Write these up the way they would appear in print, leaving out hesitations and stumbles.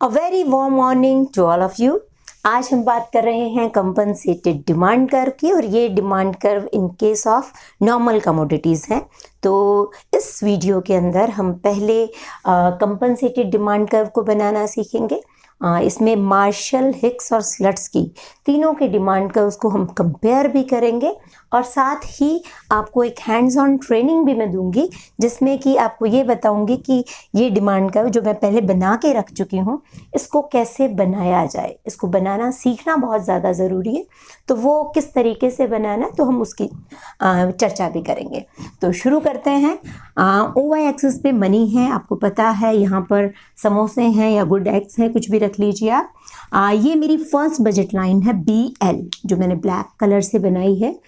A very warm morning to all of you. आज हम बात कर रहे हैं कंपनसेटेड डिमांड कर्व की, और ये demand curve in case of normal commodities है। तो इस वीडियो के अंदर हम पहले कंपनसेटेड डिमांड कर्व को बनाना सीखेंगे। इसमें मार्शल, हिक्स और स्लट्सकी तीनों के डिमांड कर्व्स को हम कंपेयर भी करेंगे, और साथ ही आपको एक हैंड्स ऑन ट्रेनिंग भी मैं दूंगी, जिसमें कि आपको ये बताऊंगी कि ये डिमांड कर्व जो मैं पहले बना के रख चुकी हूँ, इसको कैसे बनाया जाए। इसको बनाना सीखना बहुत ज़्यादा ज़रूरी है, तो वो किस तरीके से बनाना तो हम उसकी चर्चा भी करेंगे। तो शुरू करते हैं। OY एक्सिस पे मनी है, आपको पता है, यहाँ पर समोसे हैं या गुड एग्स हैं, कुछ भी रख लीजिए आप। ये मेरी फर्स्ट बजट लाइन है BL, जो मैंने ब्लैक कलर से बनाई है।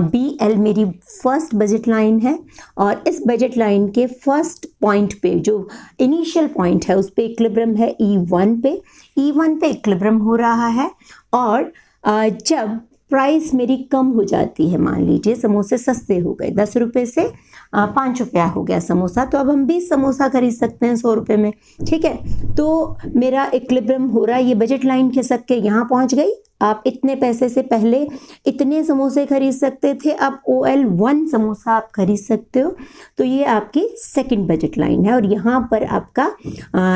BL मेरी फर्स्ट बजट लाइन है, और इस बजट लाइन के फर्स्ट पॉइंट पे जो इनिशियल पॉइंट है उस पे इक्विलिब्रियम है E1 पे। E1 पे इक्विलिब्रियम हो रहा है, और जब प्राइस मेरी कम हो जाती है, मान लीजिए समोसे सस्ते हो गए, 10 रुपये से 5 रुपया हो गया समोसा, तो अब हम 20 समोसा खरीद सकते हैं 100 रुपये में, ठीक है। तो मेरा इक्विलिब्रियम हो रहा है, ये बजट लाइन खिसक के यहाँ पहुँच गई। आप इतने पैसे से पहले इतने समोसे खरीद सकते थे, अब OL1 समोसा आप खरीद सकते हो। तो ये आपकी सेकंड बजट लाइन है, और यहाँ पर आपका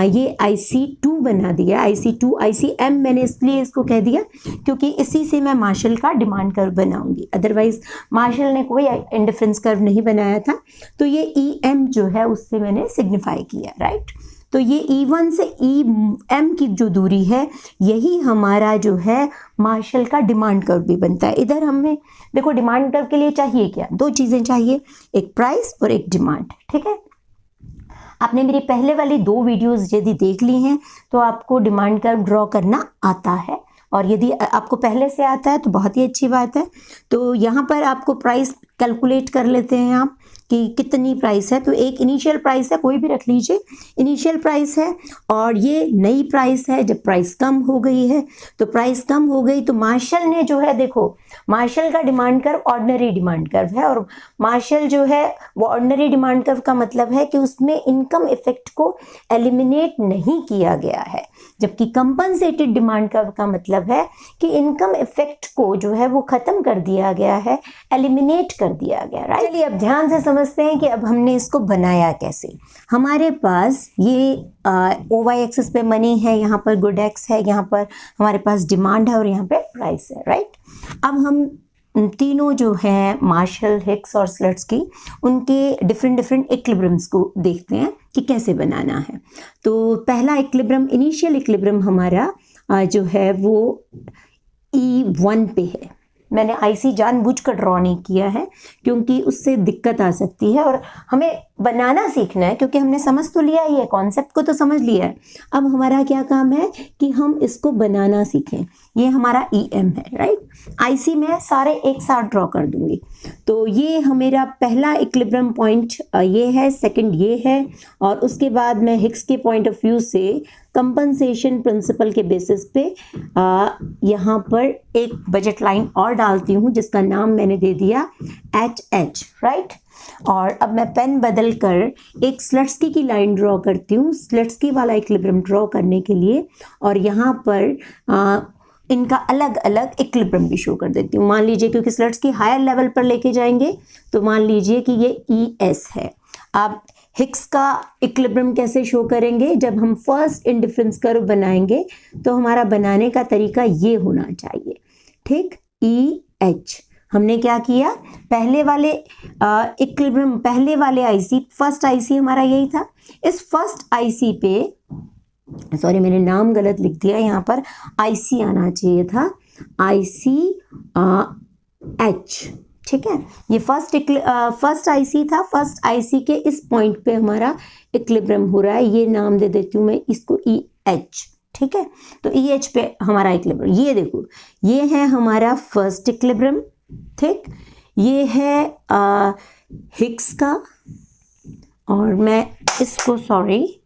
ये IC2 बना दिया। IC2 ICM मैंने इसलिए इसको कह दिया क्योंकि इसी से मैं मार्शल का डिमांड कर्व बनाऊंगी, अदरवाइज मार्शल ने कोई इंडिफरेंस कर्व नहीं बनाया था। तो ये EM जो है उससे मैंने सिग्निफाई किया, राइट। तो ये E1 से EM की जो दूरी है, यही हमारा जो है मार्शल का डिमांड कर्व भी बनता है। इधर हमें देखो, डिमांड कर्व के लिए चाहिए क्या, दो चीज़ें चाहिए, एक प्राइस और एक डिमांड, ठीक है। आपने मेरी पहले वाली 2 वीडियोस यदि देख ली हैं तो आपको डिमांड कर्व ड्रॉ करना आता है, और यदि आपको पहले से आता है तो बहुत ही अच्छी बात है। तो यहाँ पर आपको प्राइस कैलकुलेट कर लेते हैं आप कि कितनी प्राइस है। तो एक इनिशियल प्राइस है, कोई भी रख लीजिए, इनिशियल प्राइस है, और ये नई प्राइस है जब प्राइस कम हो गई है। तो प्राइस कम हो गई तो मार्शल ने जो है, देखो मार्शल का demand curve ordinary demand curve है, और मार्शल जो है वो ऑर्डिनरी डिमांड कर्व का मतलब है कि उसमें इनकम इफेक्ट को एलिमिनेट नहीं किया गया है, जबकि कंपनसेटेड डिमांड कर्व का मतलब है कि इनकम इफेक्ट को जो है वो खत्म कर दिया गया है, एलिमिनेट कर दिया गया, राइट। चलिए अब ध्यान से समझते हैं कि अब हमने इसको बनाया कैसे। हमारे पास ये OY एक्सिस पे मनी है, यहाँ पर गुड एक्स है, यहाँ पर हमारे पास डिमांड है, और यहाँ पे प्राइस है, राइट। अब हम तीनों जो हैं मार्शल, हिक्स और स्लट्सकी, उनके डिफरेंट इक्विलिब्रियम्स को देखते हैं कि कैसे बनाना है। तो पहला इक्विलिब्रियम, इनिशियल इक्विलिब्रियम हमारा जो है वो E1 पे है। मैंने IC जानबूझकर ड्रॉ नहीं किया है क्योंकि उससे दिक्कत आ सकती है, और हमें बनाना सीखना है, क्योंकि हमने समझ तो लिया ही है, कॉन्सेप्ट को तो समझ लिया है। अब हमारा क्या काम है कि हम इसको बनाना सीखें। ये हमारा EM है, राइट। IC में सारे एक साथ ड्रॉ कर दूंगी। तो ये मेरा पहला इक्विलिब्रियम पॉइंट ये है, सेकंड ये है, और उसके बाद मैं हिक्स के पॉइंट ऑफ व्यू से कंपनसेशन प्रिंसिपल के बेसिस पे यहाँ पर एक बजट लाइन और डालती हूँ, जिसका नाम मैंने दे दिया HH, राइट। और अब मैं पेन बदल कर एक स्लट्सकी की लाइन ड्रॉ करती हूँ, स्लट्सकी वाला इक्विलिब्रियम ड्रॉ करने के लिए, और यहाँ पर इनका अलग अलग इक्विलिब्रियम भी शो कर देती हूँ। मान लीजिए, क्योंकि स्लट्सकी हायर लेवल पर लेके जाएंगे, तो मान लीजिए कि ये ES है। आप हिक्स का इक्विलिब्रियम कैसे शो करेंगे, जब हम फर्स्ट इंडिफरेंस कर्व बनाएंगे तो हमारा बनाने का तरीका ये होना चाहिए, ठीक। EH हमने क्या किया, पहले वाले इक्विलिब्रियम, पहले वाले IC, फर्स्ट IC हमारा यही था। इस फर्स्ट IC पे, सॉरी मैंने नाम गलत लिख दिया, यहाँ पर IC आना चाहिए था, ICH, ठीक है। ये फर्स्ट IC था, फर्स्ट IC के इस पॉइंट पे हमारा इक्विलिब्रियम हो रहा है, ये नाम दे देती हूँ मैं इसको EH, ठीक है। तो EH पे हमारा इक्विलिब्रियम, ये देखो, ये है हमारा फर्स्ट इक्विलिब्रियम, ठीक। ये है हिक्स का, और मैं इसको, सॉरी,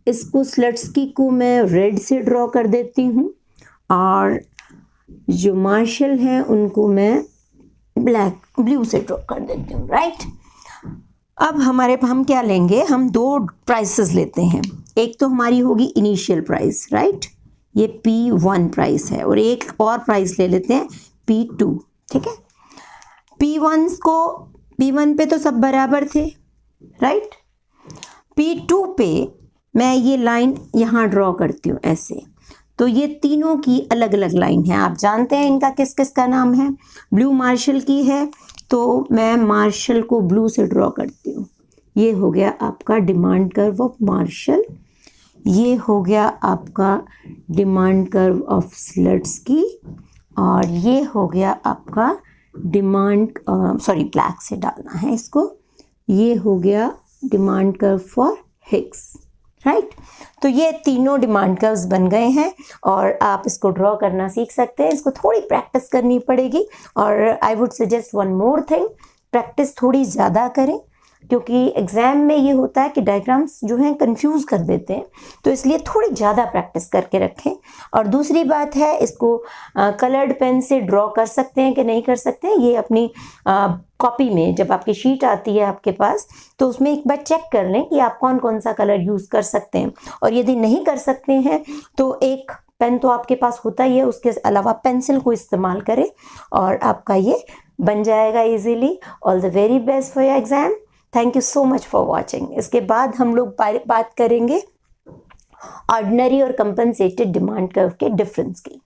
इसको स्लट्सकी को मैं रेड से ड्रॉ कर देती हूँ, और जो मार्शल हैं उनको मैं ब्लू से ड्रॉ कर देती हूँ, राइट। अब हम क्या लेंगे, हम दो प्राइसेस लेते हैं। एक तो हमारी होगी इनिशियल प्राइस, राइट, ये P1 प्राइस है, और एक और प्राइस ले लेते हैं P2, ठीक है। P1 पे तो सब बराबर थे, राइट। P2 पे मैं ये लाइन यहाँ ड्रॉ करती हूँ ऐसे, तो ये तीनों की अलग अलग लाइन है। आप जानते हैं इनका किस किस का नाम है, ब्लू मार्शल की है, तो मैं मार्शल को ब्लू से ड्रॉ करती हूँ। ये हो गया आपका डिमांड कर्व ऑफ मार्शल, ये हो गया आपका डिमांड कर्व ऑफ स्लट्सकी, और ये हो गया आपका ब्लैक से डालना है इसको, ये हो गया demand curve for Higgs, right. तो ये तीनों डिमांड कर्व्स बन गए हैं, और आप इसको ड्रॉ करना सीख सकते हैं। इसको थोड़ी प्रैक्टिस करनी पड़ेगी, और I would suggest one more thing, practice थोड़ी ज़्यादा करें, क्योंकि एग्ज़ाम में ये होता है कि डायग्राम्स जो हैं कंफ्यूज कर देते हैं, तो इसलिए थोड़ी ज़्यादा प्रैक्टिस करके रखें। और दूसरी बात है, इसको कलर्ड पेन से ड्रॉ कर सकते हैं कि नहीं कर सकते हैं, ये अपनी कॉपी में जब आपकी शीट आती है आपके पास, तो उसमें एक बार चेक कर लें कि आप कौन कौन सा कलर यूज़ कर सकते हैं। और यदि नहीं कर सकते हैं तो एक पेन तो आपके पास होता ही है, उसके अलावा पेंसिल को इस्तेमाल करें, और आपका ये बन जाएगा easily. All the very best for your exam. Thank you so much for watching. इसके बाद हम लोग बात करेंगे ऑर्डिनरी और कंपनसेटेड डिमांड कर्व के डिफरेंस की।